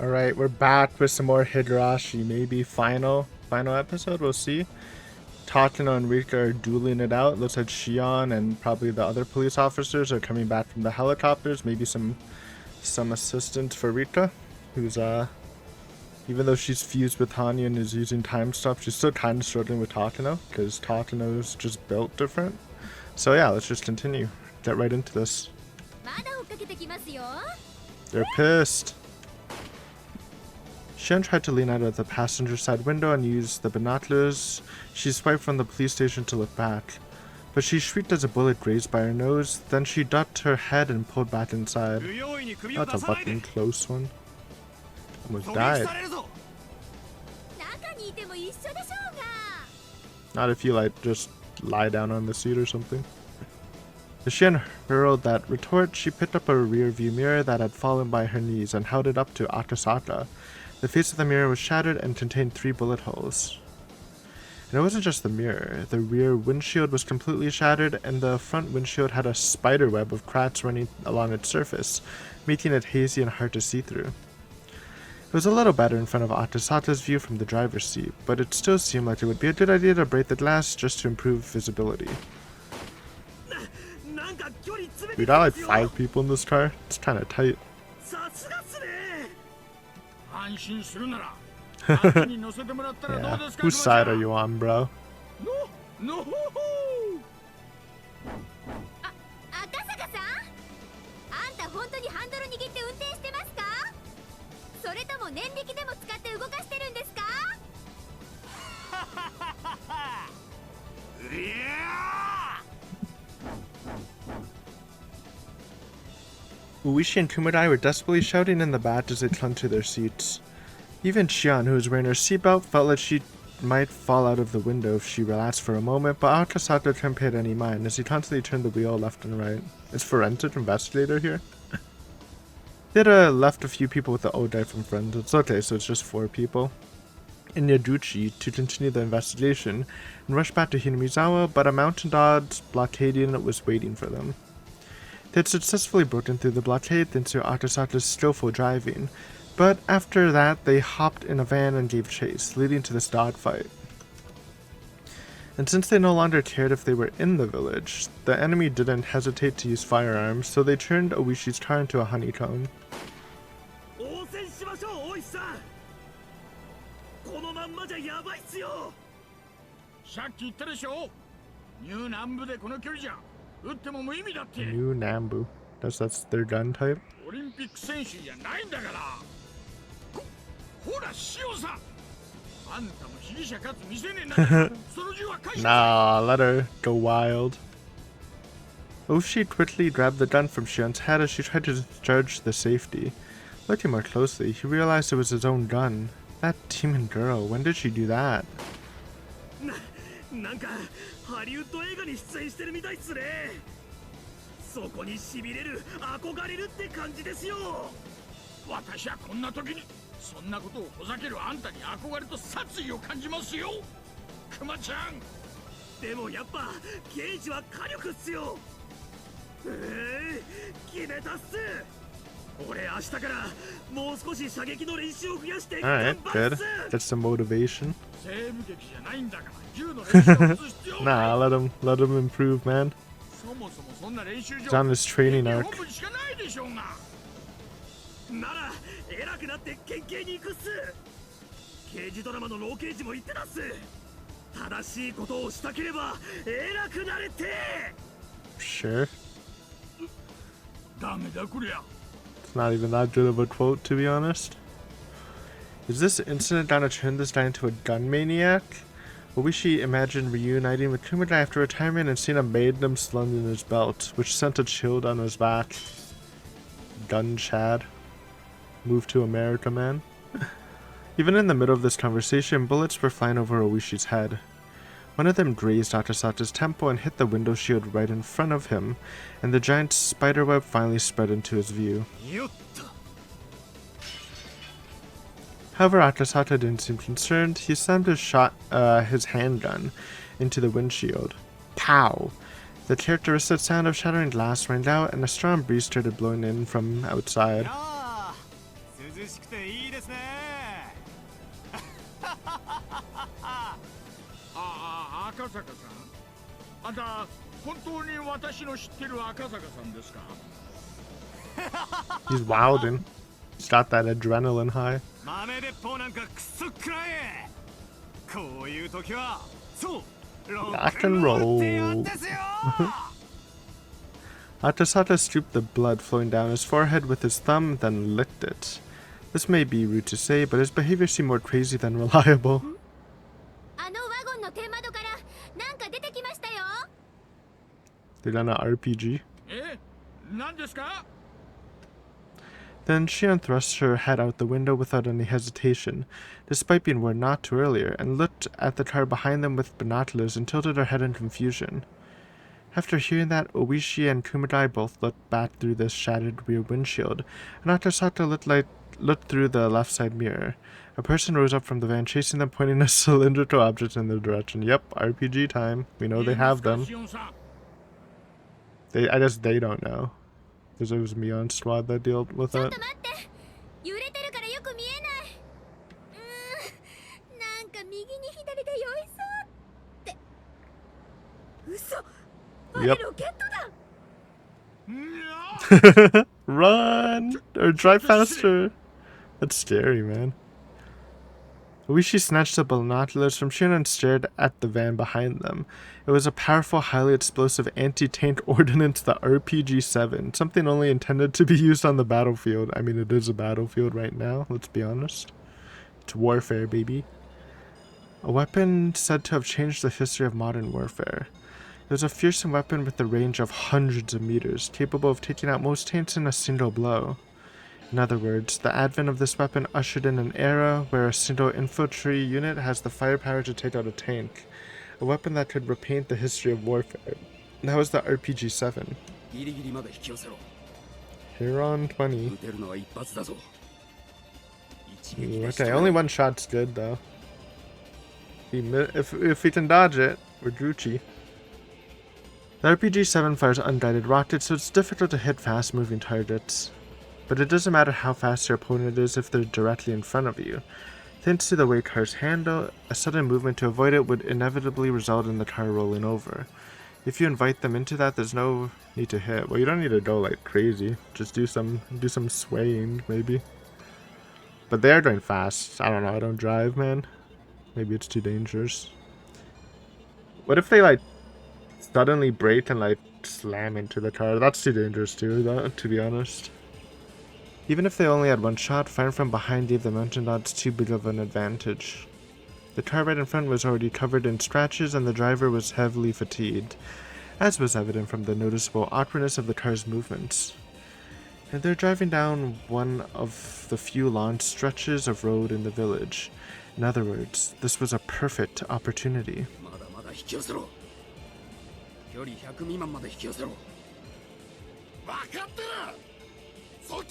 Alright, we're back with some more Higurashi. Maybe final episode, we'll see. Takano and Rika are dueling it out. Looks like Shion and probably the other police officers are coming back from the helicopters. Maybe some assistance for Rika, who's even though she's fused with Hanya and is using time stuff, she's still kind of struggling with Takano, because Takano's just built different. So yeah, let's just continue. Get right into this. They're pissed. Shion tried to lean out of the passenger side window and use the binoculars. She swiped from the police station to look back, but she shrieked as a bullet grazed by her nose. Then she ducked her head and pulled back inside. That's a fucking close one. Almost died. Not if you like just lie down on the seat or something. As Shion hurled that retort, she picked up a rear view mirror that had fallen by her knees and held it up to Akasaka. The face of the mirror was shattered and contained 3 bullet holes. And it wasn't just the mirror. The rear windshield was completely shattered, and the front windshield had a spider web of cracks running along its surface, making it hazy and hard to see through. It was a little better in front of Akasaka's view from the driver's seat, but it still seemed like it would be a good idea to break the glass just to improve visibility. We got like 5 people in this car. It's kind of tight. Yeah. Whose side are you on, bro? Uishi and Kumadai were desperately shouting in the back as they clung to their seats. Even Shion, who was wearing her seatbelt, felt like she might fall out of the window if she relaxed for a moment, but Akasaka couldn't pay it any mind as he constantly turned the wheel left and right. Is forensic investigator here? They had left a few people with the Ode from friends. It's okay, so it's just 4 people. And Yaduchi to continue the investigation and rush back to Hinamizawa, but a mountain dodge blockading was waiting for them. They had successfully broken through the blockade thanks to Akasaka's skillful driving, but after that they hopped in a van and gave chase, leading to this dogfight. And since they no longer cared if they were in the village, the enemy didn't hesitate to use firearms, so they turned Oishi's car into a honeycomb. New Nambu. That's their gun type? Nah, let her go wild. Oishi quickly grabbed the gun from Shion's head as she tried to discharge the safety. Looking more closely, he realized it was his own gun. That demon girl, when did she do that? Alright, good. That's some motivation. Nah, let him improve, man. He's on his training arc. Sure. It's not even that good of a quote, to be honest. Is this incident gonna turn this guy into a gun maniac? Oishi imagined reuniting with Kumadai after retirement and seeing a magnum slung in his belt, which sent a chill down his back. Gun Chad. Move to America, man. Even in the middle of this conversation, bullets were flying over Oishi's head. One of them grazed Akasaka's temple and hit the window shield right in front of him, and the giant spiderweb finally spread into his view. However, Akasaka didn't seem concerned. He slammed his handgun into the windshield. Pow! The characteristic sound of shattering glass rang out, and a strong breeze started blowing in from outside. He's wildin'. He's got that adrenaline high. Rock and roll. Atasata scooped the blood flowing down his forehead with his thumb, then licked it. This may be rude to say, but his behavior seemed more crazy than reliable. They're on an RPG. Then Shion thrust her head out the window without any hesitation, despite being warned not to earlier, and looked at the car behind them with binoculars and tilted her head in confusion. After hearing that, Oishi and Kumadai both looked back through the shattered rear windshield, and Atasata looked through the left side mirror. A person rose up from the van, chasing them, pointing a cylindrical object in their direction. Yep, RPG time. We know they have them. I guess they don't know. Because it was Mion's squad that dealt with it. Yep. Run! Or drive faster! That's scary, man. Oishi snatched the binoculars from Shion and stared at the van behind them. It was a powerful, highly explosive anti-tank ordnance, the RPG-7. Something only intended to be used on the battlefield. I mean, it is a battlefield right now, let's be honest. It's warfare, baby. A weapon said to have changed the history of modern warfare. It was a fearsome weapon with a range of hundreds of meters, capable of taking out most tanks in a single blow. In other words, the advent of this weapon ushered in an era where a single infantry unit has the firepower to take out a tank. A weapon that could repaint the history of warfare. That was the RPG-7. Huron 20. Okay, only one shot's good though. If we can dodge it, we're Gucci. The RPG-7 fires unguided rockets, so it's difficult to hit fast-moving targets. But it doesn't matter how fast your opponent is if they're directly in front of you. Thanks to the way cars handle, a sudden movement to avoid it would inevitably result in the car rolling over. If you invite them into that, there's no need to hit. Well, you don't need to go like crazy. Just do some swaying, maybe. But they are going fast. I don't know, I don't drive, man. Maybe it's too dangerous. What if they like suddenly brake and like slam into the car? That's too dangerous too, though, to be honest. Even if they only had one shot, firing from behind gave the mountain dogs too big of an advantage. The car right in front was already covered in scratches and the driver was heavily fatigued, as was evident from the noticeable awkwardness of the car's movements. And they're driving down one of the few long stretches of road in the village. In other words, this was a perfect opportunity.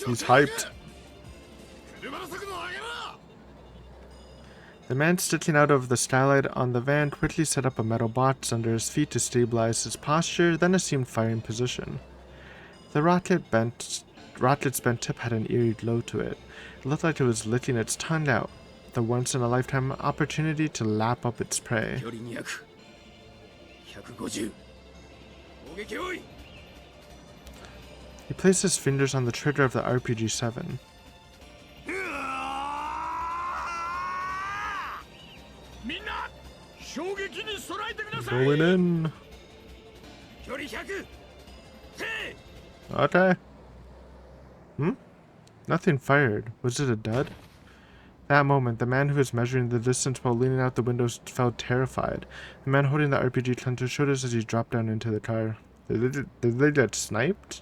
He's hyped. The man sticking out of the skylight on the van quickly set up a metal box under his feet to stabilize his posture, then assumed firing position. The rocket's bent tip had an eerie glow to it. It looked like it was licking its tongue out, the once-in-a-lifetime opportunity to lap up its prey. He placed his fingers on the trigger of the RPG-7. Going in. Okay. Nothing fired. Was it a dud? That moment, the man who was measuring the distance while leaning out the window felt terrified. The man holding the RPG clung to his shoulders as he dropped down into the car. Did they get sniped?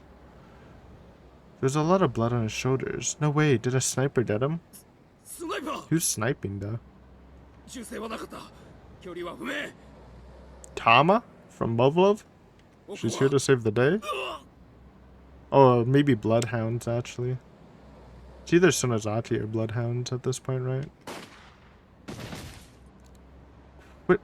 There's a lot of blood on his shoulders. No way, did a sniper get him? Who's sniping though? Tama? From Muv-Luv? She's here to save the day? Oh, maybe bloodhounds actually. It's either Sonozaki or bloodhounds at this point, right?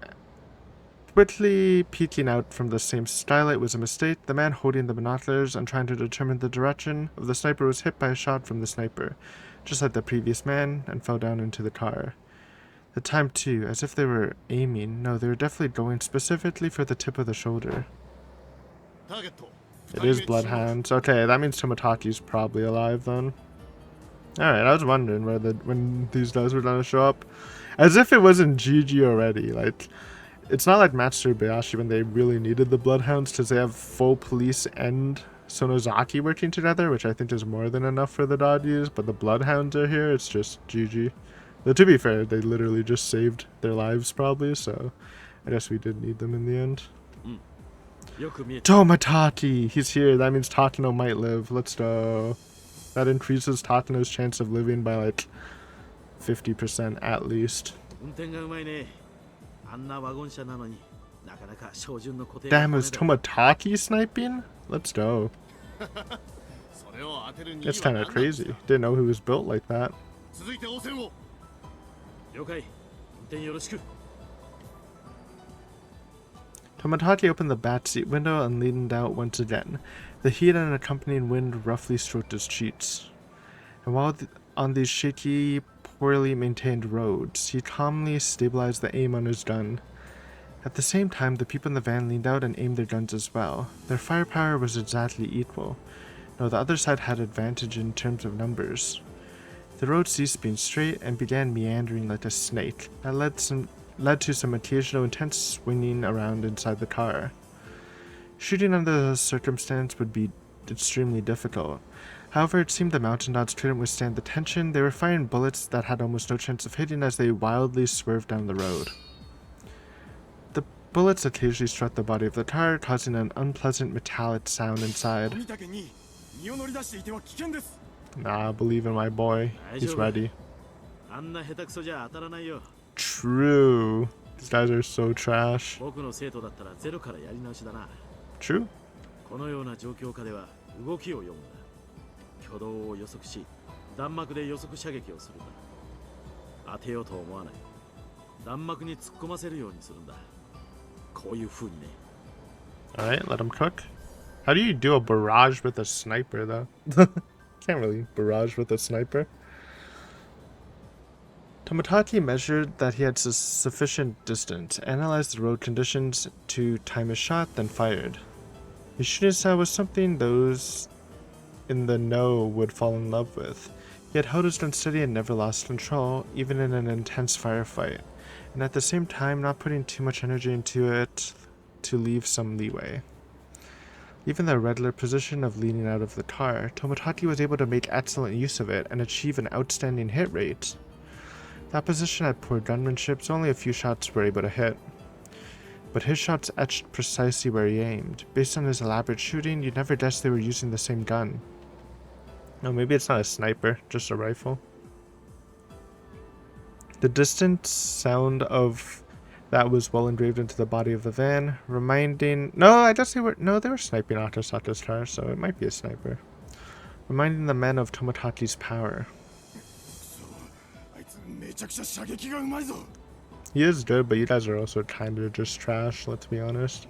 Quickly peeking out from the same skylight was a mistake. The man holding the binoculars and trying to determine the direction of the sniper was hit by a shot from the sniper, just like the previous man, and fell down into the car. The time too, as if they were aiming. No, they were definitely going specifically for the tip of the shoulder. It is bloodhounds. Okay, that means Tomataki's probably alive then. Alright, I was wondering when these guys were gonna show up. As if it wasn't GG already. Like, it's not like Matsubayashi when they really needed the bloodhounds because they have full police and Sonozaki working together, which I think is more than enough for the Dodgers, but the bloodhounds are here, it's just GG. Though to be fair, they literally just saved their lives probably, so I guess we did need them in the end. Tomataki! He's here, that means Tatano might live. Let's go. That increases Tatano's chance of living by like 50% at least. Damn, is Tomataki sniping? Let's go. It's kind of crazy. Didn't know he was built like that. Tomataki opened the back seat window and leaned out once again. The heat and accompanying wind roughly stroked his cheeks. And while on these shaky, poorly maintained roads, he calmly stabilized the aim on his gun. At the same time, the people in the van leaned out and aimed their guns as well. Their firepower was exactly equal. No, the other side had advantage in terms of numbers. The road ceased being straight and began meandering like a snake. That led to some occasional intense swinging around inside the car. Shooting under the circumstance would be extremely difficult. However, it seemed the mountain dogs couldn't withstand the tension. They were firing bullets that had almost no chance of hitting as they wildly swerved down the road. The bullets occasionally struck the body of the car, causing an unpleasant metallic sound inside. Nah, I believe in my boy. He's ready. True. These guys are so trash. True. Alright, let him cook. How do you do a barrage with a sniper though? Can't really barrage with a sniper. Tomataki measured that he had sufficient distance, analyzed the road conditions to time his shot, then fired. His shooting style was something those in the know would fall in love with. He had held his gun steady and never lost control, even in an intense firefight, and at the same time not putting too much energy into it to leave some leeway. Even the irregular position of leaning out of the car, Tomataki was able to make excellent use of it and achieve an outstanding hit rate. That position had poor gunmanship, so only a few shots were able to hit. But his shots etched precisely where he aimed. Based on his elaborate shooting, you'd never guess they were using the same gun. Oh, maybe it's not a sniper, just a rifle. The distant sound of that was well engraved into the body of the van, reminding... No, I guess they were... No, they were sniping Akasaka's car, so it might be a sniper. Reminding the men of Tomataki's power. He is good, but you guys are also kind of just trash, let's be honest.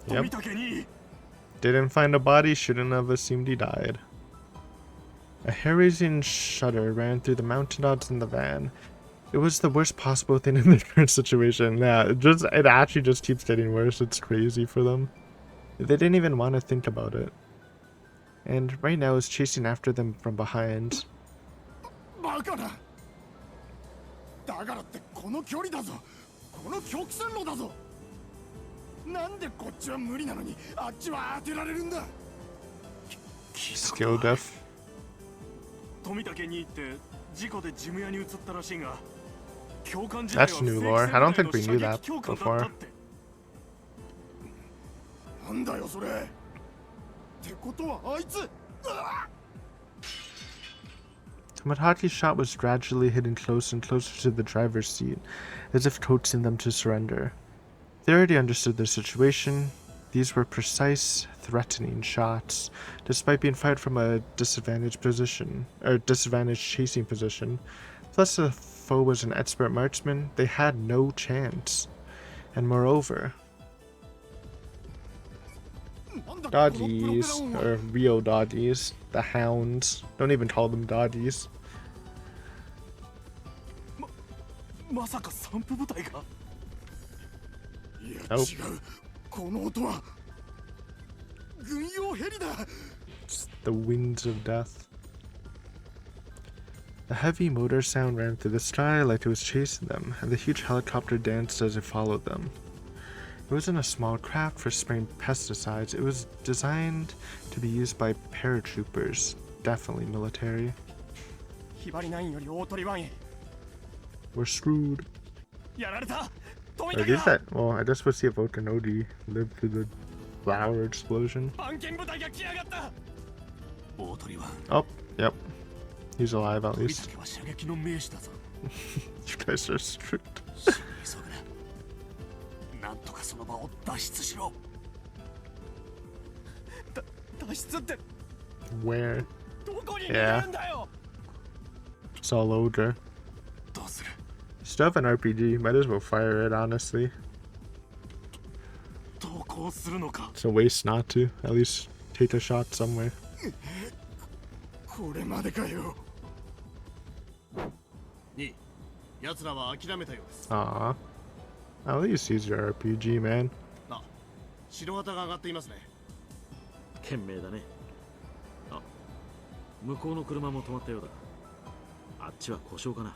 Yep. Didn't find a body, shouldn't have assumed he died. A hair-raising shudder ran through the mountain dogs in the van. It was the worst possible thing in the current situation. Yeah, it actually just keeps getting worse. It's crazy for them. They didn't even want to think about it. And right now it's chasing after them from behind. Skill def. That's new lore. I don't think we knew that before. Tomataki's shot was gradually hitting closer and closer to the driver's seat, as if coaxing them to surrender. They already understood their situation. These were precise, threatening shots, despite being fired from a disadvantaged position, or disadvantaged chasing position. Plus the foe was an expert marksman, they had no chance. And moreover... Doggies, or real doggies, the hounds. Don't even call them doggies. まさか散布部隊が。いや、Nope. 違う。この音は軍用ヘリだ。 It's the winds of death. A heavy motor sound ran through the sky like it was chasing them, and the huge helicopter danced as it followed them. It wasn't a small craft for spraying pesticides. It was designed to be used by paratroopers, definitely military. ひばり9より大鳥1へ。 We're screwed. やられた。 Or is that? Well, I guess we'll see if Okanodi lived through the flower explosion. 番犬部隊が来やがった。大鳥1。 Oh, yep. He's alive at 飛び least. 竹は射撃の名手だぞ。 You guys are strict. 死に急ぐな。なんとかその場を脱出しろ。脱出って Where? どこに逃げるんだよ。 It's all over. どうする。 Still have an RPG. Might as well fire it, honestly. 投降するのか。 It's a waste not to. At least take a shot somewhere. これまでかよ。に、奴らは諦めたようです。 Aw. At least use your RPG, man. あ、白旗が上がっていますね。賢明だね。あ、向こうの車も止まったようだ。あっちは故障かな。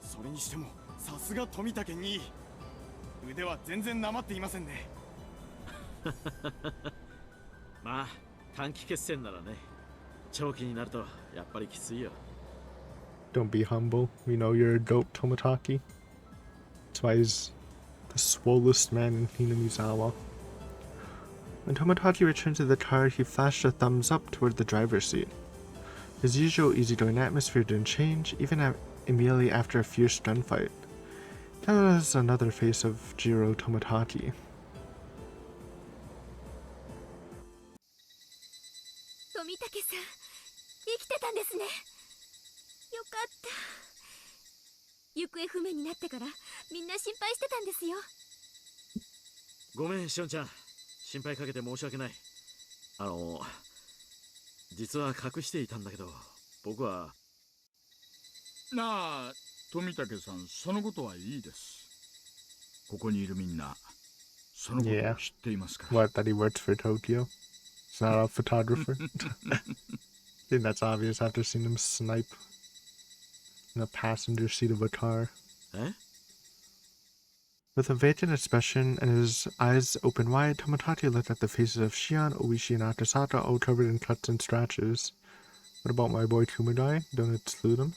それにしてもさすが富武に腕は全然なまっていませんね。まあ短期決戦ならね。長期になるとやっぱりきついよ。 Don't be humble. We know you're a dope, Tomotaki. That's why he's the swollest man in Hinamizawa. When Tomotaki returned to the car, he flashed a thumbs up toward the driver's seat. His usual easygoing atmosphere didn't change, even immediately after a fierce gunfight. That was another face of Jiro Tomotaki. 富武さん、生きてたんですね。よかった。行方不明になってからみんな心配してたんですよ。ごめんしおんちゃん、心配かけて申し訳ない。実は隠していたんだけど、僕は。なあ、富武さん、そのことはいいです。ここにいるみんな、そのことを知っていますから。What, that he works for Tokyo? He's not a photographer? I think that's obvious after seeing him snipe in the passenger seat of a car. え? With a vacant expression and his eyes open wide, Tomodachi looked at the faces of Shion, Oishi, and Akasaka, all covered in cuts and scratches. What about my boy Kumadai? Don't exclude him?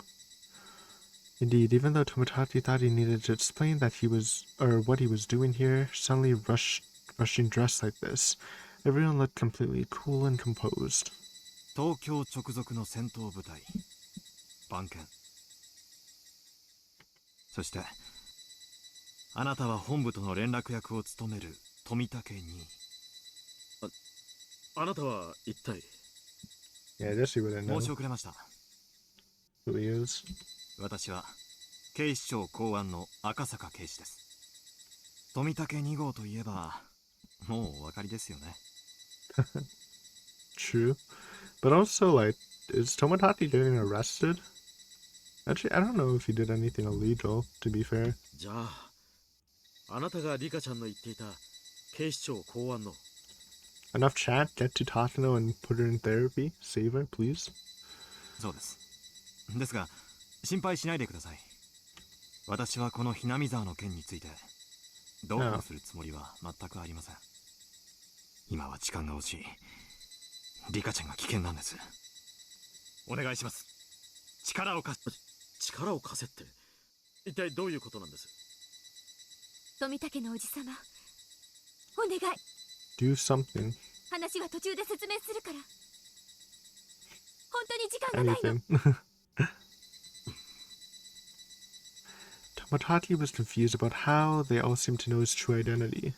Indeed, even though Tomodachi thought he needed to explain that he was, or what he was doing here, suddenly rushing dressed like this, everyone looked completely cool and composed. 東京直属の戦闘部隊、番犬。そして、あなたは本部との連絡役を務める富武に。あなたは一体。 Yeah, I guess he wouldn't know 申し遅れました。 who he is. 私は警視庁公安の赤坂警視です。富武2号といえば、もうお分かりですよね。True. But also, like, is Tomodachi getting arrested? Actually, I don't know if he did anything illegal, to be fair. じゃあ、あなたがリカちゃんの言っていた警視庁公安の。 Enough chat, get to Takano and put her in therapy. Save her, please. そうです。ですが、心配しないでください。私はこのひなみ沢の件について、どうこうするつもりは全くありません。今は時間が惜しい。リカちゃんが危険なんです。お願いします。力を貸せって一体どういうことなんです？富武のおじさま、お願い。 Do something. 話は途中で説明するから。本当に時間がないの。 Anything. Tomodachi was confused about how they all seemed to know his true identity.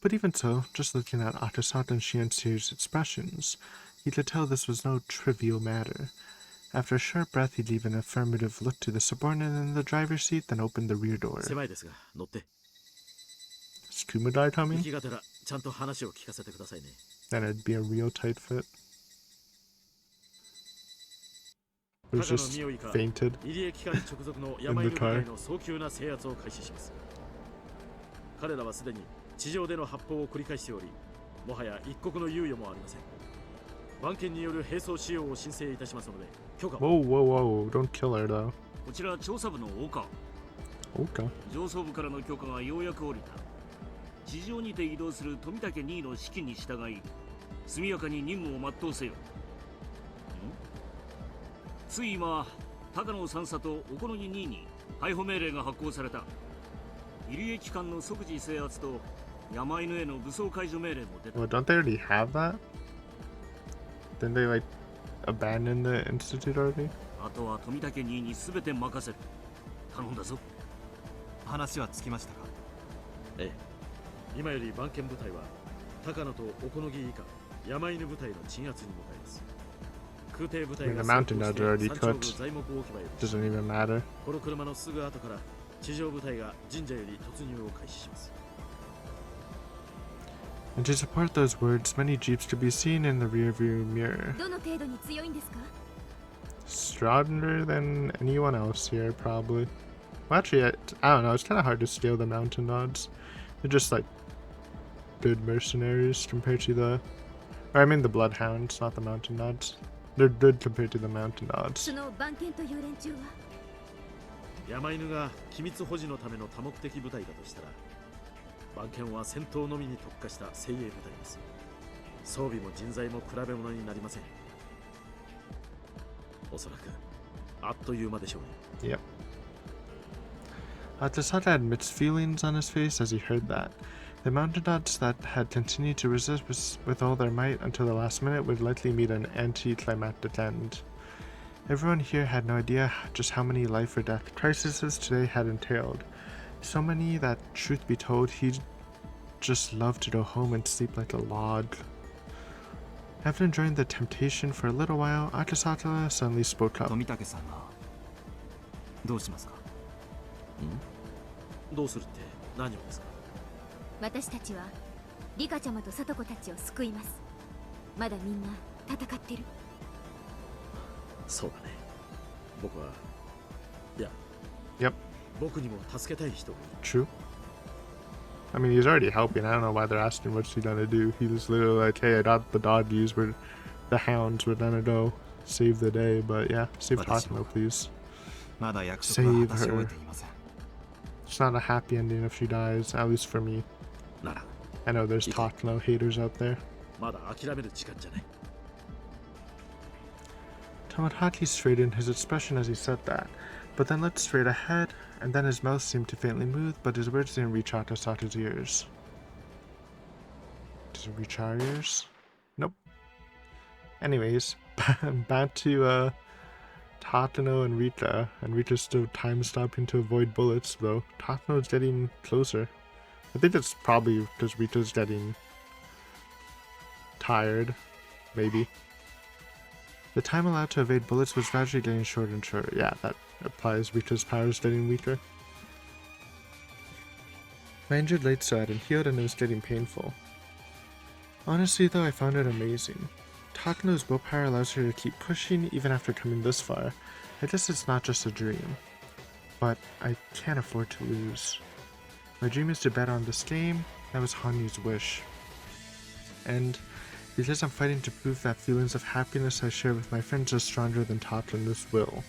But even so, just looking at Akasaka and Shianse's expressions, he could tell this was no trivial matter. After a short breath, he gave an affirmative look to the subordinate in the driver's seat, then opened the rear door. 狭いですが乗って。 Is Kumadai 行 coming? きがてらちゃんと話を聞かせてくださいね。Then it'd be a real tight fit. It was 高野 just 美代か fainted 入江機関直属の山犬部隊の早急な制圧を開始します。彼らはすでに地上での発砲を繰り返しており、もはや一刻の猶予もありません。番犬による並走使用を申請いたしますので許可を。 Whoa, whoa, whoa, don't kill her though. こちら調査部の岡。 Okay. 上層部からの許可がようやく下りた。地上にて移動する富武2位の指揮に従い、速やかに任務を全うせよ。つい今、高野3佐と小此木2位に逮捕命令が発行された。入江機関の即時制圧と山犬への武装解除命令も出た。 Well, don't they already have that? Didn't they like abandon the institute already? あとは富武2位に全て任せる。頼んだぞ。話はつきましたか？ええ、今より番犬部隊は高野と小此木以下山犬部隊の鎮圧に向かいます。空挺部隊 I mean, が the 先 mountain 行 nodes して are already 山頂部 cooked. 材木置き場へ。 Doesn't even matter. この車のすぐ後から地上部隊が神社より突入を開始します。 And to support those words, many jeeps could be seen in the rearview mirror. どの程度に強いんですか？ Stronger than anyone else here, probably. Well, actually, I don't know. It's kind of hard to scale the mountain nods. They're just like good mercenaries compared to the. Or I mean the bloodhounds, not the mountain nods. They're good compared to the mountain nods. その番犬という連中は山犬が機密保持のための多目的部隊だとしたら、番犬は戦闘のみに特化した精鋭部隊です。装備も人材も比べ物になりません。おそらくあっという間でしょうね。 Yep. Atasada admits feelings on his face as he heard that. The mountain nods that had continued to resist with all their might until the last minute would likely meet an anticlimactic end. Everyone here had no idea just how many life or death crises today had entailed. So many that, truth be told, he'd just love to go home and sleep like a log. After enjoying the temptation for a little while, Akasata suddenly spoke up. 富武さんがどうしますか？どうするって何をですか？私たちはリカちゃまと聡子たちを救います。まだみんな戦ってる。そうだね。僕は、いや、 Yep, 僕にも助けたい人がいる。 true. I mean, he's already helping. I don't know why they're asking what's he gonna do. He was literally like, hey, I got the doggies, the hounds, we're gonna go save the day. But yeah, save Takano, please. まだ約束は果たし終えていません。 It's not a happy ending if she dies, at least for me. なら、 I know there's Takano haters out there. まだ諦める時間じゃない。 Tomodachi straightened his expression as he said that, but then looked straight ahead, and then his mouth seemed to faintly move, but his words didn't reach Akasata's ears. Does it reach our ears? Nope. Anyways, back to Takano and Rita, and Rita's still time stopping to avoid bullets, though Takano's getting closer. I think it's probably because Rita's getting tired, maybe. The time allowed to evade bullets was gradually getting shorter and shorter. Yeah, that applies. Rita's power is getting weaker. My injured leg still hadn't healed and it was getting painful. Honestly though, I found it amazing. Takano's willpower allows her to keep pushing even after coming this far. I guess it's not just a dream. But I can't afford to lose. My dream is to bet on this game. That was Hanyu's wish. And because I'm fighting to prove that feelings of happiness I share with my friends are stronger than Takano's will.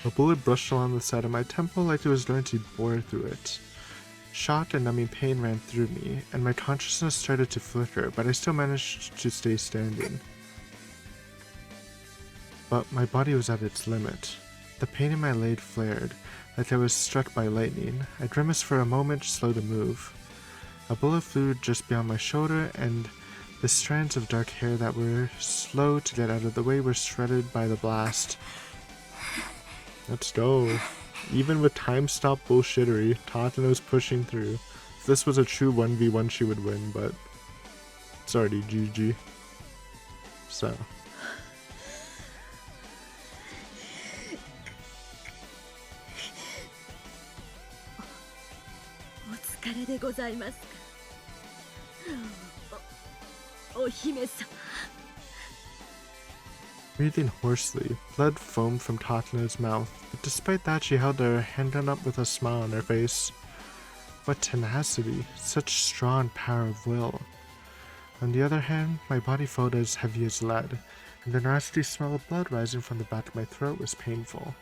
A bullet brushed along the side of my temple like it was going to bore through it. Shock and numbing pain ran through me, and my consciousness started to flicker, but I still managed to stay standing. But my body was at its limit. The pain in my leg flared, like I was struck by lightning. I grimaced for a moment, slow to move. A bullet flew just beyond my shoulder, and the strands of dark hair that were slow to get out of the way were shredded by the blast. Let's go. Even with time stop bullshittery, Takano's pushing through. If this was a true 1v1 she would win, but it's already GG. So. 疲れでございますか。お姫様。 Breathing hoarsely, blood foamed from Tatsuno's mouth, but despite that she held her hand up with a smile on her face. What tenacity, such strong power of will. On the other hand, my body felt as heavy as lead, and the nasty smell of blood rising from the back of my throat was painful.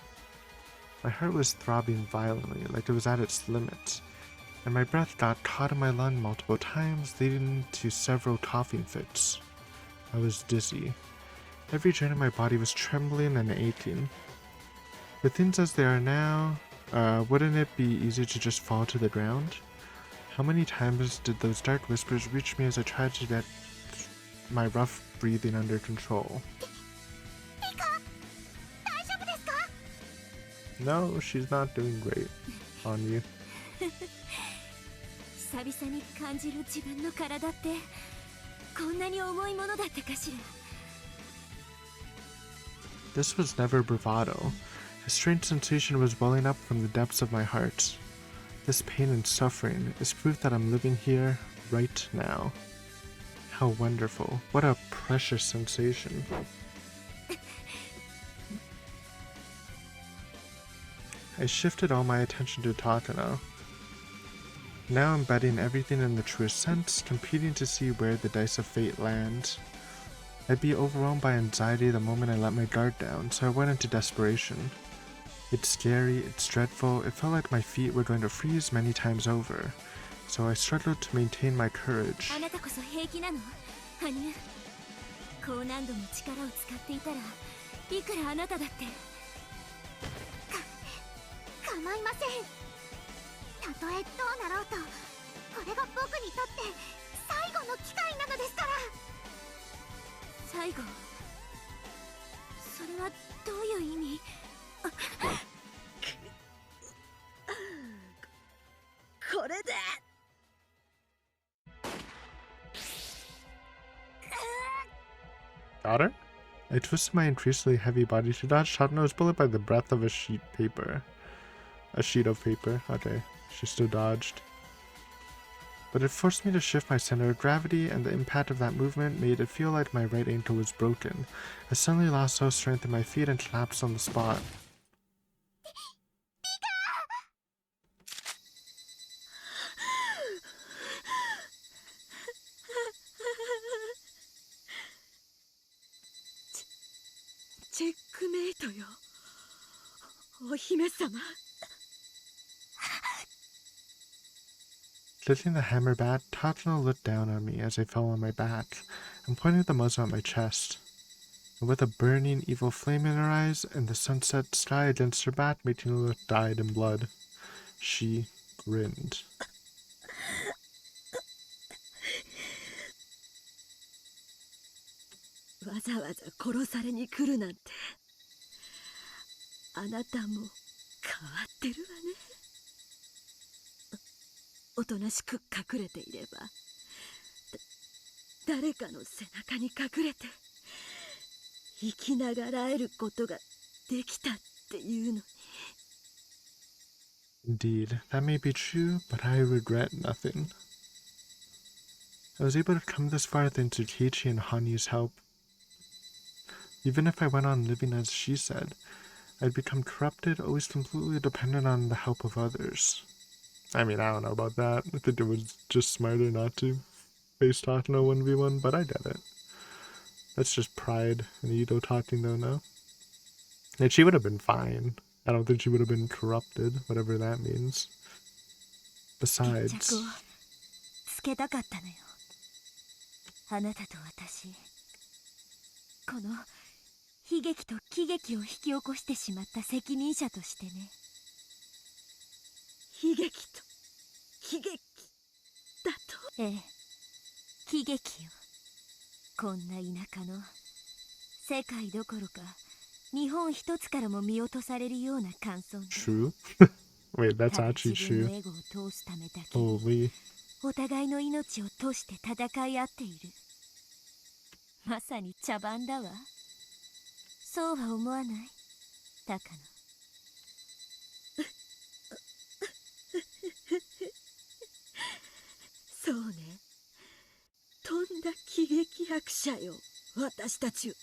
My heart was throbbing violently, like it was at its limit, and my breath got caught in my lung multiple times, leading to several coughing fits. I was dizzy. Every joint in my body was trembling and aching. With things as they are now, wouldn't it be easy to just fall to the ground? How many times did those dark whispers reach me as I tried to get my rough breathing under control? No, she's not doing great on you. 久々に感じる自分の体ってこんなに重いものだったかしら。 This was never bravado. A strange sensation was welling up from the depths of my heart. This pain and suffering is proof that I'm living here, right now. How wonderful. What a precious sensation. I shifted all my attention to Takano. Now I'm betting everything in the truest sense, competing to see where the dice of fate land. I'd be overwhelmed by anxiety the moment I let my guard down, so I went into desperation. It's scary, it's dreadful, it felt like my feet were going to freeze many times over, so I struggled to maintain my courage. あなたこそ平気なの？羽生。高難度の力を使っていたらいくらあなただって。構いません。たとえどうなろうと、これが僕にとって最後の機会なのですから。最後？それはどういう意味？これで。 Got her? I twisted my increasingly heavy body to dodge Tatsuno's bullet by the breadth of a sheet of paper. Okay, she still dodged. But it forced me to shift my center of gravity, and the impact of that movement made it feel like my right ankle was broken. I suddenly lost all strength in my feet and collapsed on the spot. Checkmate よ。お姫様。 Lifting the hammer bat, Tatsuno looked down on me as I fell on my back, and pointed the muzzle at my chest. And with a burning, evil flame in her eyes and the sunset sky against her back making her look dyed in blood, she grinned. わざわざ殺されに来るなんて。あなたも変わってるわね。おとなしく隠れていれば、誰かの背中に隠れて生きながらえることができたっていうのに。 Indeed, that may be true, but I regret nothing. I was able to come this far thanks to Keiichi and Hanyu's help. Even if I went on living as she said, I'd become corrupted, always completely dependent on the help of others. I mean, I don't know about that. I think it was just smarter not to face Takano 1v1, but I get it. That's just pride and ego talking though, no? And she would have been fine. I don't think she would have been corrupted, whatever that means. Besides... 決着をつけたかったのよ。あなたと私。この悲劇と喜劇を引き起こしてしまった責任者としてね。悲劇と喜劇だと。ええ、喜劇よ。こんな田舎の世界どころか日本一つからも見落とされるような感想で。True? Wait, that's actually 自分 true. のエゴを通すためだけ Holy. お互いの命を賭して戦い合っている。まさに茶番だわ。そうは思わない？高野。だ喜劇役者よ、私たちは。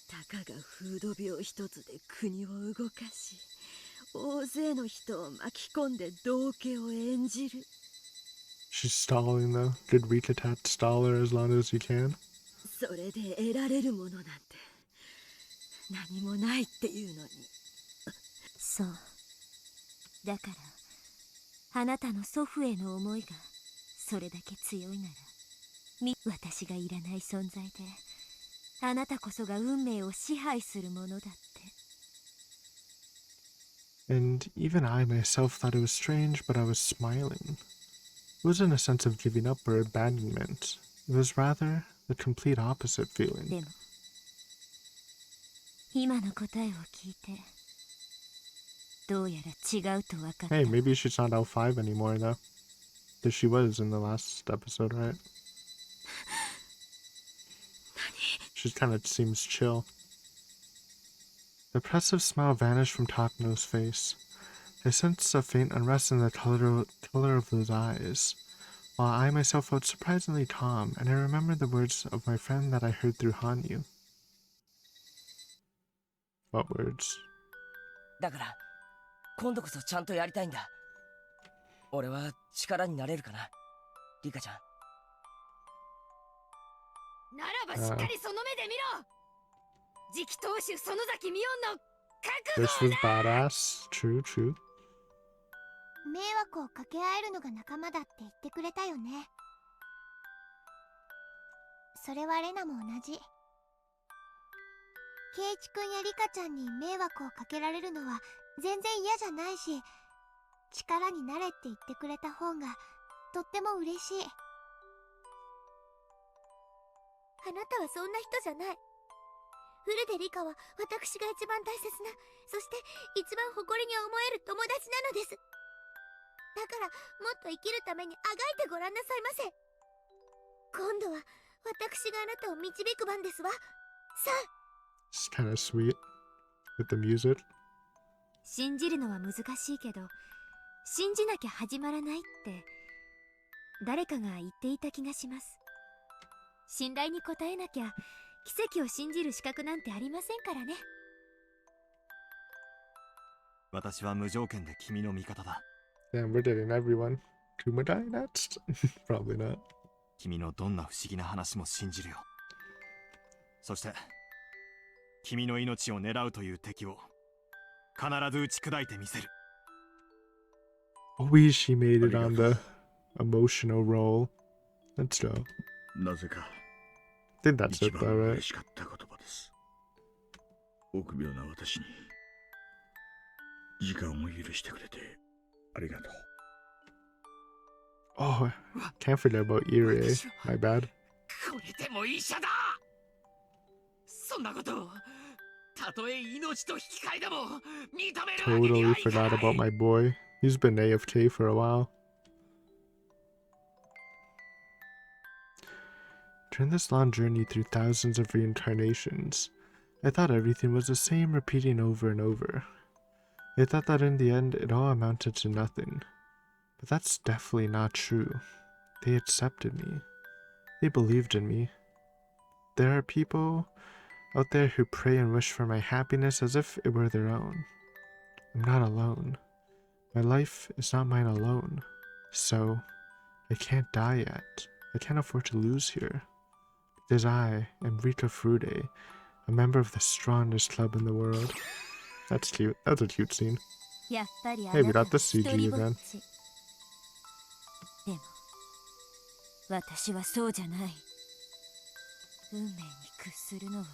たかが風土病一つで国を動かし、大勢の人を巻き込んで道化を演じる。 She's stalling though. Did Rika-tat stall her as long as he can? それで得られるものなんて何もないっていうのに。そう。だからあなたの祖父への思いがそれだけ強いなら、私がいらない存在であなたこそが運命を支配するものだって。 And even I myself thought it was strange, but I was smiling. It wasn't a sense of giving up or abandonment. It was rather the complete opposite で feeling. も今の答えを聞いてどうやら違うと分かった。 Hey, maybe she's not L5 anymore though. That she was in the last episode, right? She kind of seems chill. The oppressive smile vanished from Takano's face. I sensed a faint unrest in the color of those eyes, while I myself felt surprisingly calm, and I remembered the words of my friend that I heard through Hanyu. What words? だから今度こそちゃんとやりたいんだ。俺は力になれるかな、リカちゃん。ならばしっかりその目で見ろ。次期当主園崎ミオンの覚 This 悟 was だ。 badass. True, true. 迷惑をかけ合えるのが仲間だって言ってくれたよね。それはレナも同じ。ケイチ君やリカちゃんに迷惑をかけられるのは全然嫌じゃないし、力になれって言ってくれた方がとっても嬉しい。あなたはそんな人じゃない。フルデリカは私が一番大切な、そして一番誇りに思える友達なのです。だからもっと生きるためにあがいてごらんなさいませ。今度は私があなたを導く番ですわ。さあ。 It's kind of sweet with the music. 信じるのは難しいけど、信じなきゃ始まらないって誰かが言っていた気がします。信頼に応えなきゃ奇跡を信じる資格なんてありませんからね。私は無条件で君の味方だ。 Damn, we're dating everyone. Kuma die next? Probably not. 君のどんな不思議な話も信じるよ。そして君の命を狙うという敵を必ず打ち砕いてみせる。 Always she made it on the emotional roll. Let's go. なぜか I think that's 一 it 番 though, 嬉 right? しかった言葉です。臆病な私に時間を許してくれてありがとう。 Oh, can't forget about Irie. My bad. これでも医者だ。そんなことをたとえ命と引き換えでも認めるわけに Totally はいかな forgot い。 about my boy. He's been AFK for a while. During this long journey through thousands of reincarnations, I thought everything was the same, repeating over and over. I thought that in the end it all amounted to nothing. But that's definitely not true. They accepted me. They believed in me. There are people out there who pray and wish for my happiness as if it were their own. I'm not alone. My life is not mine alone. So, I can't die yet. I can't afford to lose here. Because I am Rika Furude, a member of the strongest club in the world. That's cute. That's a cute scene. やっぱりあ Hey, な we た got the CG 一人ぼっ again. ち。でも私はそうじゃない。運命に屈するのは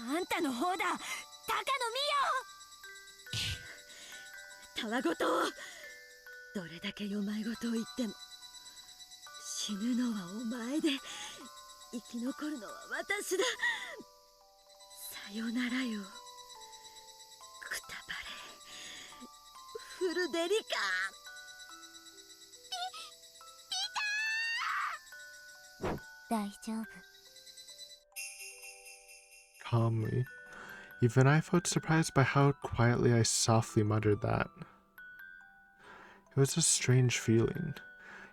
あんたの方だ、高野たわごとをどれだけよまいごとを言っても、死ぬのはお前で生き残るのは私だ。さよならよ、くたばれフルデリカ。大丈夫。 Calmly. Even I felt surprised by how quietly I softly muttered that. It was a strange feeling.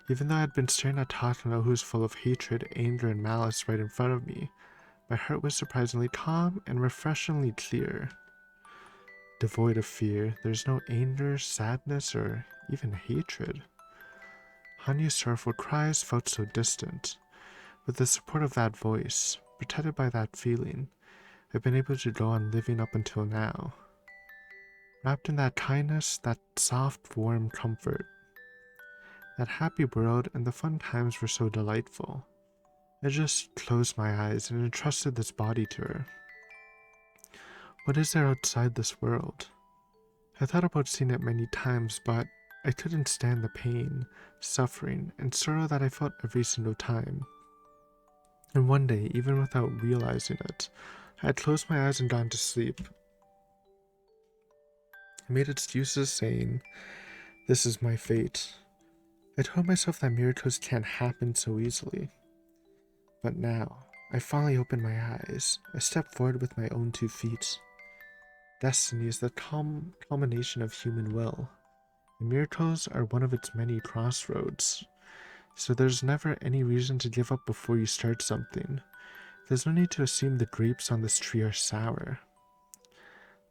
Even though I had been staring at Takano, who was full of hatred, anger, and malice right in front of me, my heart was surprisingly calm and refreshingly clear. Devoid of fear, there's no anger, sadness, or even hatred. Hanyu's sorrowful cries felt so distant. With the support of that voice, protected by that feeling, I've been able to go on living up until now. Wrapped in that kindness, that soft, warm comfort. That happy world and the fun times were so delightful. I just closed my eyes and entrusted this body to her. What is there outside this world? I thought about seeing it many times, but I couldn't stand the pain, suffering, and sorrow that I felt every single time. And one day, even without realizing it, I had closed my eyes and gone to sleep. I made excuses saying, "This is my fate." I told myself that miracles can't happen so easily. But now, I finally opened my eyes. I stepped forward with my own 2 feet. Destiny is the culmination of human will, and miracles are one of its many crossroads. So there's never any reason to give up before you start something. There's no need to assume the grapes on this tree are sour.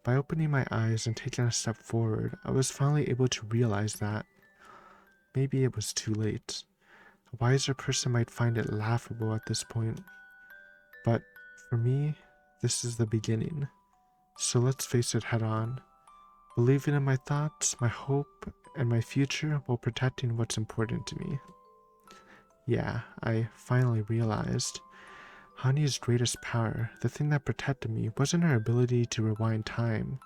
By opening my eyes and taking a step forward, I was finally able to realize that maybe it was too late. A wiser person might find it laughable at this point. But for me, this is the beginning. So let's face it head on. Believing in my thoughts, my hope, and my future while protecting what's important to me. Yeah, I finally realized. Hanyu's greatest power, the thing that protected me, wasn't her ability to rewind time.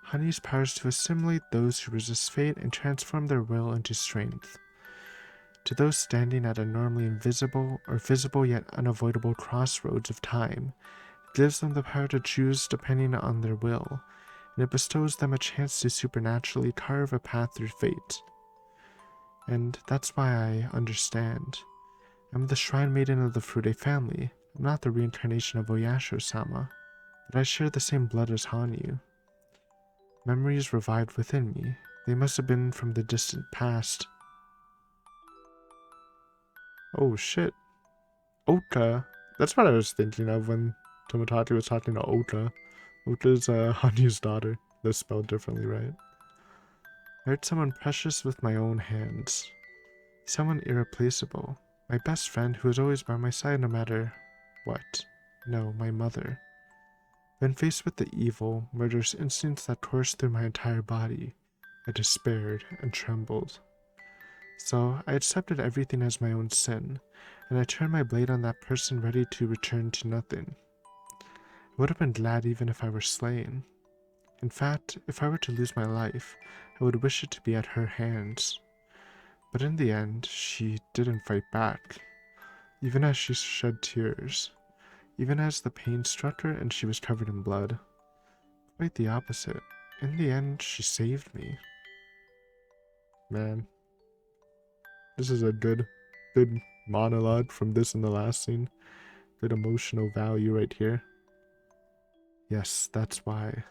Hanyu's power is to assimilate those who resist fate and transform their will into strength. To those standing at a normally invisible or visible yet unavoidable crossroads of time, it gives them the power to choose depending on their will, and it bestows them a chance to supernaturally carve a path through fate. And that's why I understand. I'm the shrine maiden of the Furude family. I'm not the reincarnation of Oyasho-sama, but I share the same blood as Hanyu. Memories revived within me. They must have been from the distant past. Oh shit. Oka. That's what I was thinking of when Tomotachi was talking to Oka. Oka's Hanyu's daughter. They're spelled differently, right? I heard someone precious with my own hands. Someone irreplaceable. My best friend who was always by my side no matter what. No, my mother. When faced with the evil, murderous instincts that coursed through my entire body, I despaired and trembled. So I accepted everything as my own sin, and I turned my blade on that person ready to return to nothing. I would have been glad even if I were slain. In fact, if I were to lose my life, I would wish it to be at her hands. But in the end, she didn't fight back, even as she shed tears, even as the pain struck her and she was covered in blood. Quite the opposite. In the end, she saved me. Man, this is a good monologue from this and the last scene. Good emotional value right here. Yes, that's why.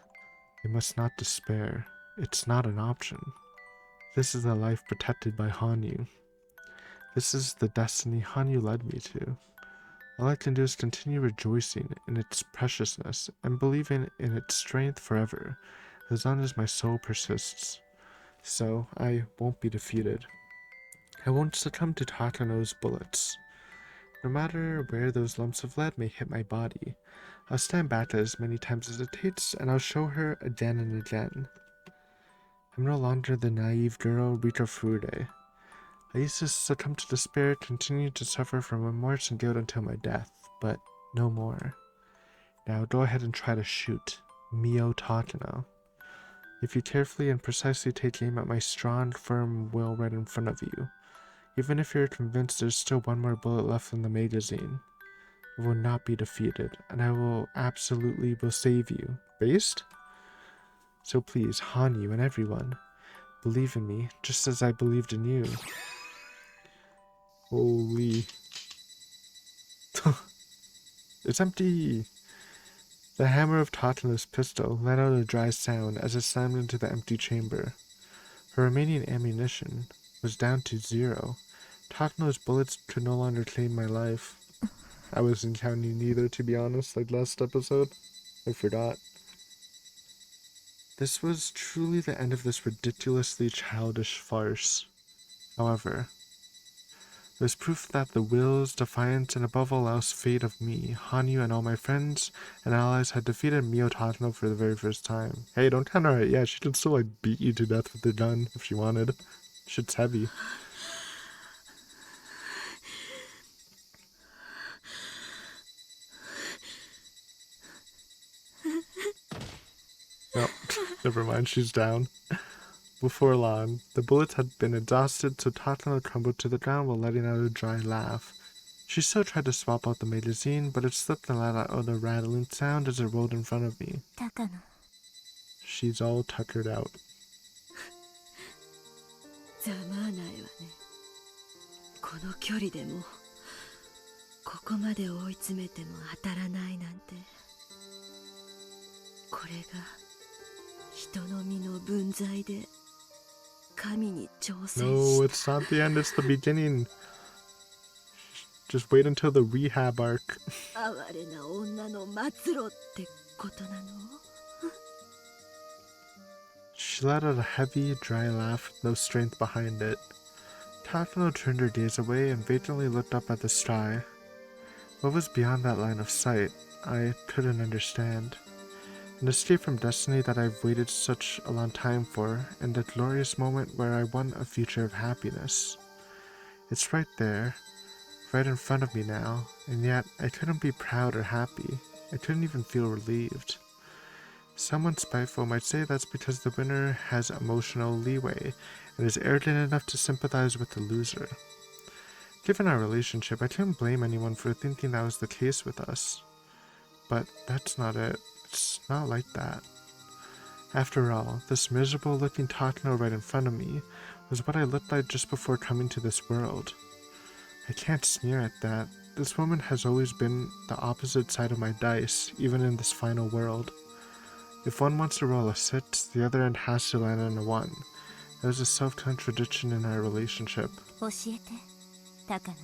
You must not despair. It's not an option. This is a life protected by Hanyu. This is the destiny Hanyu led me to. All I can do is continue rejoicing in its preciousness and believing in its strength forever, as long as my soul persists. So I won't be defeated. I won't succumb to Takano's bullets. No matter where those lumps of lead may hit my body, I'll stand back as many times as it takes, and I'll show her again and again. I'm no longer the naive girl Rika Furude. I used to succumb to despair, continue to suffer from remorse and guilt until my death, but no more. Now go ahead and try to shoot Mio Takano. If you carefully and precisely take aim at my strong, firm will right in front of you, even if you're convinced there's still one more bullet left in the magazine, I will not be defeated, and I will save you. Based? So please, Hanyu and everyone, believe in me, just as I believed in you. Holy. It's empty! The hammer of Takano's pistol let out a dry sound as it slammed into the empty chamber. Her remaining ammunition was down to 0, Takano's bullets could no longer claim my life. I wasn't counting either, to be honest, like last episode. I forgot. This was truly the end of this ridiculously childish farce. However, there's proof that the wills, defiance, and above all else fate of me, Hanyu, and all my friends and allies had defeated Miotsukushi-hen for the very first time. Hey, don't count her out. Yeah, she could still like beat you to death with her gun if she wanted. Shit's heavy. No, never mind, she's down. Before long, the bullets had been exhausted, so Takano crumbled to the ground while letting out a dry laugh. She still tried to swap out the magazine, but it slipped and let out a rattling sound as it rolled in front of me. Takano. She's all tuckered out. ざまあないわね。この距離でもここまで追い詰めても当たらないなんて。これが人の身の分際で神に挑戦 No, した。 it's not the end, it's the beginning. Just wait until the rehab arc. 哀れな女の末路ってことなの？ She let out a heavy, dry laugh with no strength behind it. Takano turned her gaze away and vacantly looked up at the sky. What was beyond that line of sight, I couldn't understand. An escape from destiny that I've waited such a long time for, and a glorious moment where I won a future of happiness. It's right there, right in front of me now, and yet I couldn't be proud or happy. I couldn't even feel relieved. Someone spiteful might say that's because the winner has emotional leeway and is arrogant enough to sympathize with the loser. Given our relationship, I couldn't blame anyone for thinking that was the case with us. But that's not it. It's not like that. After all, this miserable-looking Takano right in front of me was what I looked like just before coming to this world. I can't sneer at that. This woman has always been the opposite side of my dice, even in this final world. If one wants to roll a 6, the other end has to land on a 1. There's a self-contradiction in our relationship. 教えて、高野。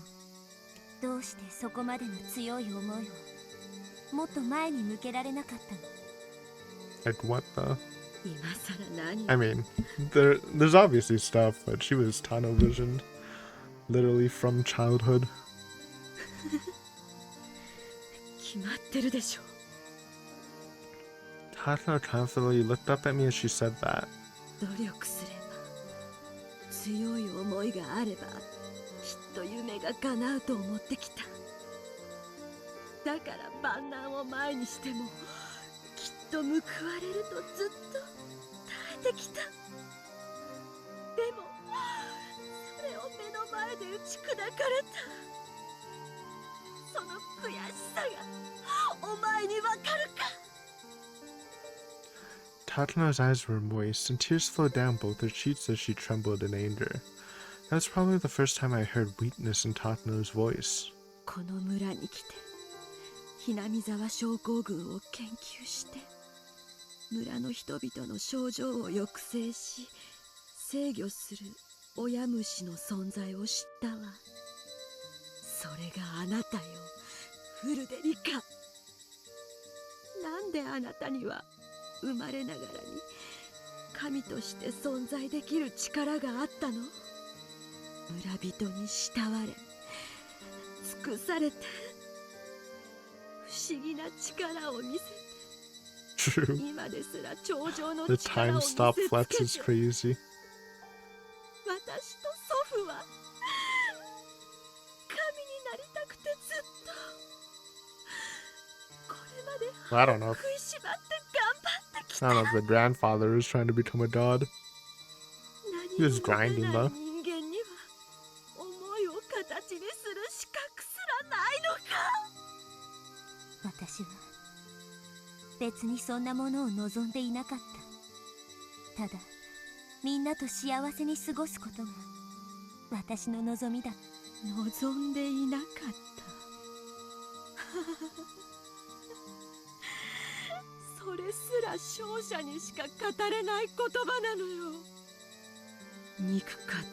どうしてそこまでの強い思いをもっと前に向けられなかったの？ Like, what the? 今さら何？ I mean, there's obviously stuff, but she was tunnel visioned. Literally from childhood. 決まってるでしょ。 Takano confidently looked up at me as she said that. 努力すれば、強い思いがあれば、きっと夢が叶うと思ってきた。だから万難を前にしても、きっと報われるとずっと耐えてきた。でも、それを目の前で打ち砕かれた。その悔しさが、お前にわかるか？ Takano's eyes were moist, and tears flowed down both her cheeks as she trembled in anger. That was probably the first time I heard weakness in Takano's voice. この村に来て、ひなみ沢症候群を研究して、村の人々の症状を抑制し、制御する親虫の存在を知ったわ。それがあなたよ、フルデリカ。なんであなたには生まれながらに神として存在できる力があったの？村人に慕われ尽くされて不思議な力を見せて True. 今ですら頂上の The 力を time 見せ stop つ flex け is て crazy. 私と祖父は神になりたくてずっとこれまで Well, I don't know. 食いしばって頑張ってき I た。 don't know if the grandfather was trying to become a god. He was grinding though. 人間には思いを形にする資格すらないのか。私は別にそんなものを望んでいなかった。ただみんなと幸せに過ごすことが私の望みだ。望んでいなかった。それすら勝者にしか語れない言葉なのよ。憎かった。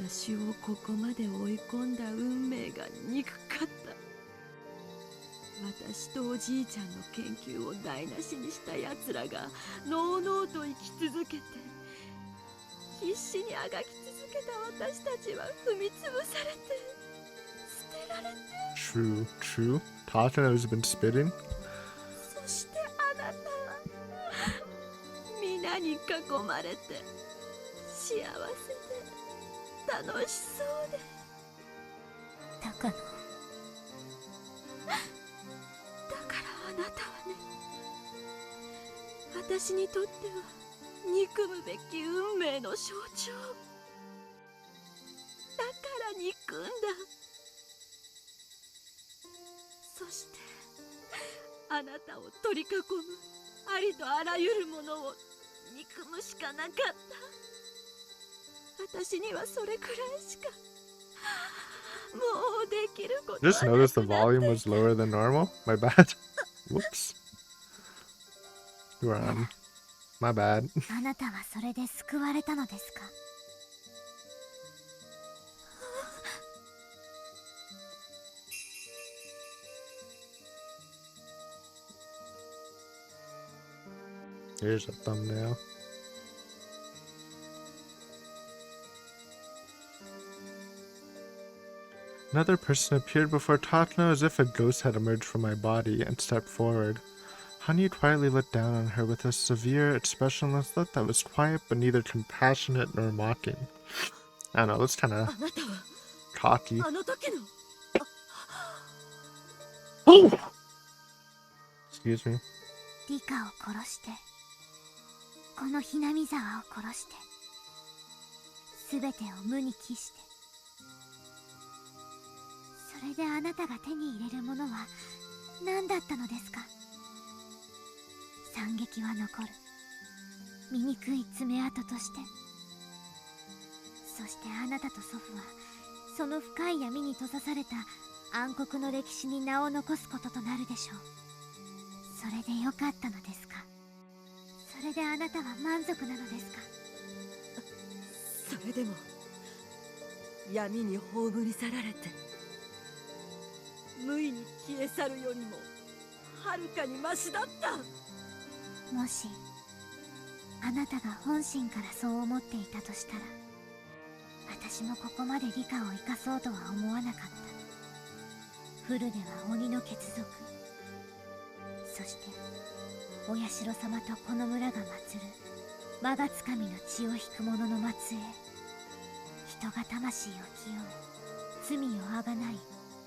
私をここまで追い込んだ運命が憎かった。私とおじいちゃんの研究を台無しにしたやつらがのうのうと生き続けて、必死にあがき続けた私たちは踏みつぶされて捨てられて。 True, true. Tatano's been spitting. そしてあなたは皆に囲まれて幸せで楽しそうで。高野、だからあなたはね、私にとっては憎むべき運命の象徴だから憎んだ。そしてあなたを取り囲むありとあらゆるものを憎むしかなかった。私にはそれくらいしかもうできることは Just noticed the volume was lower than normal. My bad. Whoops. My bad. あなたはそれで救われたのですか？ Here's a thumbnail. Another person appeared before Tatano as if a ghost had emerged from my body and stepped forward. Hanyu quietly looked down on her with a severe, expressionless look that was quiet but neither compassionate nor mocking. I don't know, that's kind of あなたは cocky. あの時の Excuse me. リカを殺して、このひなみ沢を殺して、すべてを無に帰して、それであなたが手に入れるものは何だったのですか？惨劇は残る、醜い爪痕として。そしてあなたと祖父はその深い闇に閉ざされた暗黒の歴史に名を残すこととなるでしょう。それでよかったのですか？それであなたは満足なのですか？それでも闇に葬り去られて無意に消え去るよりもはるかにマシだった。もしあなたが本心からそう思っていたとしたら、私もここまで理科を生かそうとは思わなかった。フルでは鬼の血族、そしてお社様とこの村が祀る我がつかみの血を引く者の末裔。人が魂を清め、罪をあがない、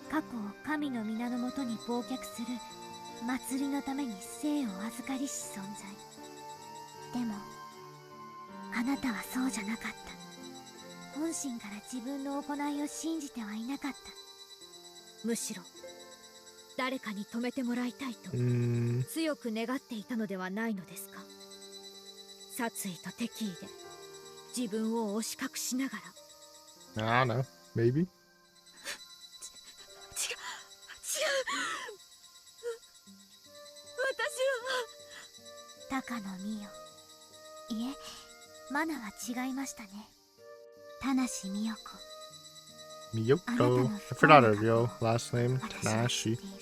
過去を神の皆のもとに忘却する祭りのために生を預かりし存在。でもあなたはそうじゃなかった。本心から自分の行いを信じてはいなかった。むしろ誰かに止めてもらいたいと強く願っていたのではないのですか？殺意と敵意で自分を押し隠しながら。 I don't know. Maybe. 違う。私は高野美代、いえ、マナは違いましたね。田無美代子。 Miyoko. I forgot her real last name. 私は知っ Tanashi. ている。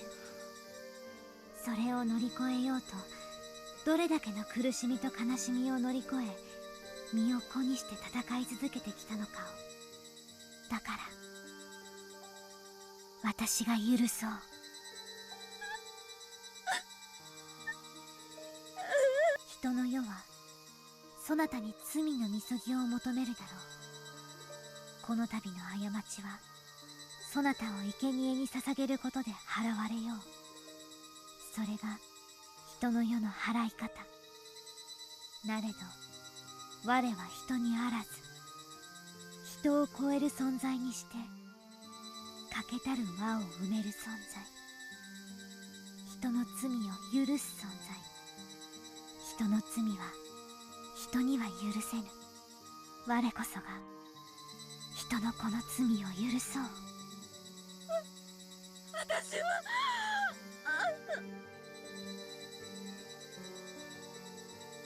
それを乗り越えようと、どれだけの苦しみと悲しみを乗り越え、身を粉にして戦い続けてきたのかを。だから私が許そう。人の世はそなたに罪のみそぎを求めるだろう。この度の過ちはそなたを生贄に捧げることで払われよう。それが人の世の払い方なれど、我は人にあらず人を超える存在にして欠けたる輪を埋める存在、人の罪を許す存在。人の罪は人には許せぬ。我こそが人のこの罪を許そう。私は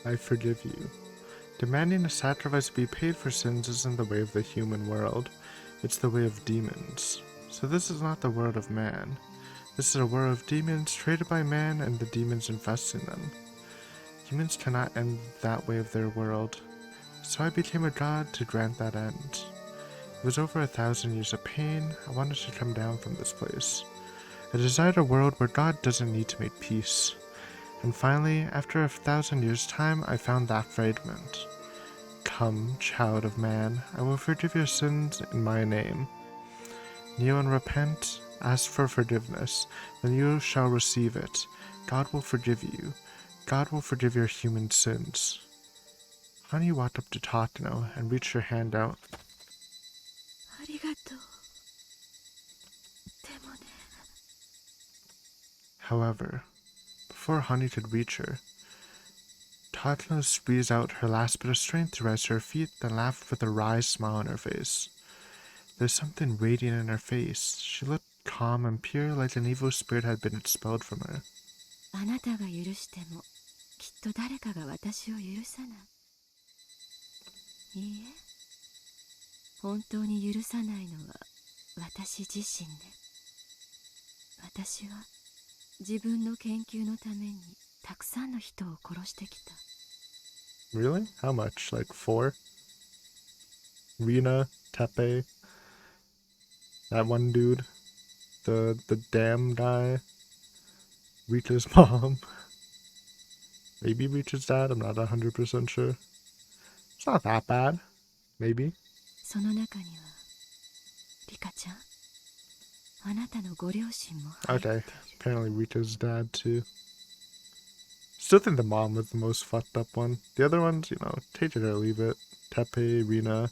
I forgive you. Demanding a sacrifice be paid for sins isn't the way of the human world. It's the way of demons. So this is not the world of man. This is a world of demons created by man and the demons infesting them. Humans cannot end that way of their world. So I became a god to grant that end. It was over 1,000 years of pain. I wanted to come down from this place. I desired a world where God doesn't need to make peace. And finally, after 1,000 years' time, I found that fragment. Come, child of man, I will forgive your sins in my name. Kneel and repent, ask for forgiveness, then you shall receive it. God will forgive you. God will forgive your human sins. Hani walked up to Takano and reached her hand out. ありがとう。でもね。 However, before Hani could reach her, Takano squeezed out her last bit of strength to rise to her feet, then laughed with a wry smile on her face. There's something radiant in her face. She looked calm and pure, like an evil spirit had been expelled from her. あなたが許しても、きっと誰かが私を許さない。いいえ、本当に許さないのは私自身ね。私は自分の研究のためにたくさんの人を殺してきた。Really? How much? Like 4? Rina, Tepe, that one dude, the damn guy, Rita's mom, maybe Rita's dad, I'm not 100% sure. It's not that bad. Maybe. その中には、リカちゃん、あなたのご両親も入っている。 Okay, apparently Rita's dad too. Still think the mom was the most fucked up one. The other ones, you know, take it or leave it. Tepe, Rina,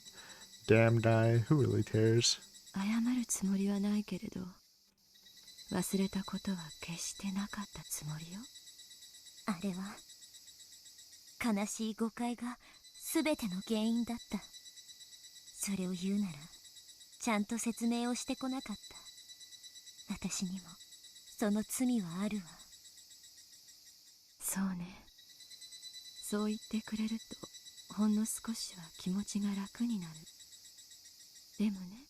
damn guy, who really cares? 謝るつもりはないけれど、忘れたことは決してなかったつもりよ。あれは悲しい誤解が全ての原因だった。それを言うならちゃんと説明をしてこなかった。私にもその罪はあるわ。そうね。そう言ってくれるとほんの少しは気持ちが楽になる。でもね、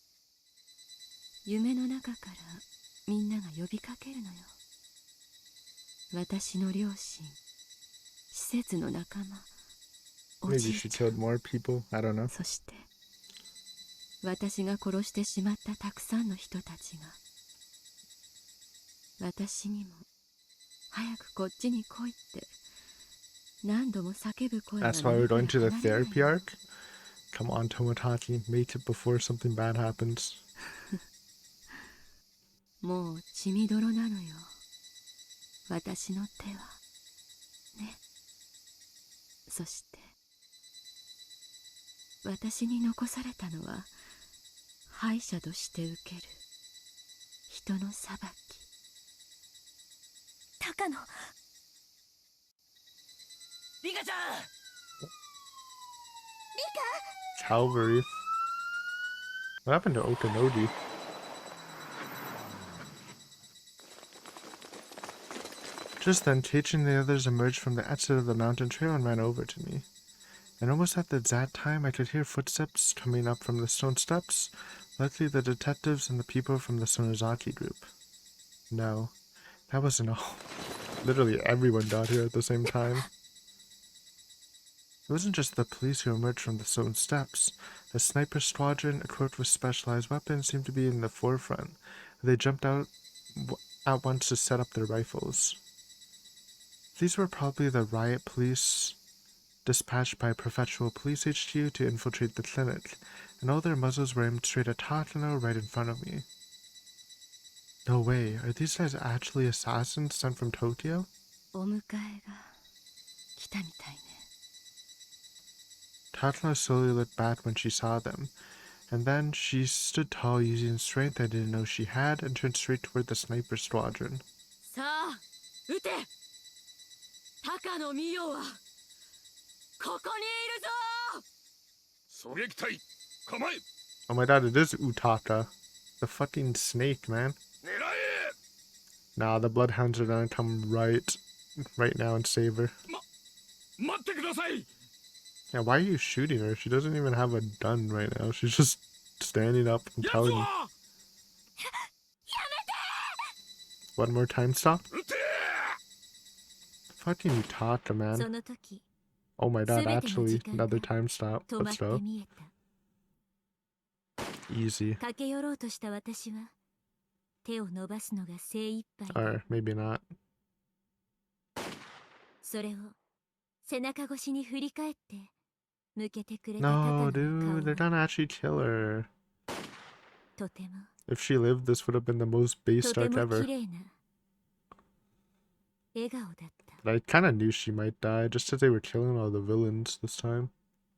夢の中からみんなが呼びかけるのよ。私の両親、施設の仲間、お Maybe じい she ちゃん、 killed more people. I don't know. そして私が殺してしまったたくさんの人たちが私にも早くこっちに来いって何度も叫ぶ声が That's why we're going to the 離れない therapy arc? Come on, Tomotachi, make it before something bad happens. もう血みどろなのよ、私の手はね。そして私に残されたのは敗者として受ける人の裁き。高野、リカちゃん。 Calvary. What happened to Okanodi? Just then, Keiichi and the others emerged from the exit of the mountain trail and ran over to me. And almost at the exact time, I could hear footsteps coming up from the stone steps, likely the detectives and the people from the Sonozaki group. No, that wasn't all. Literally everyone got here at the same time. It wasn't just the police who emerged from the stone steps. A sniper squadron equipped with specialized weapons seemed to be in the forefront. They jumped out at once to set up their rifles. These were probably the riot police dispatched by Prefectural Police HQ to infiltrate the clinic, and all their muzzles were aimed straight at Takano right in front of me. No way, are these guys actually assassins sent from Tokyo? お迎えが来たみたいね。 Takano slowly looked back when she saw them, and then she stood tall using strength I didn't know she had and turned straight toward the sniper squadron. さあ、撃て。高野美代はここにいるぞ。狙撃隊構え。 Oh my god, it is Utaka. The fucking snake, man. 狙え。 Nah, the bloodhounds are gonna come right now and save her. 待ってください。Yeah, why are you shooting her? She doesn't even have a gun right now. She's just standing up and telling you. One more time stop? Fucking you talk, man. その時 Oh my god, 全ての actually, 時間が another time stop. 止ま Let's って go. 見えた Easy. 駆け寄ろうとした私は手を伸ばすのが精一杯 Or maybe not. それを背中越しに振り返って向けてくれた高 No, 野 dude, の they're 顔 gonna actually kill her. はとても If she lived, this would have been the most base とて arc も ever. 綺麗な笑顔だった But I kind of knew she might die, just as they were killing all the villains this time.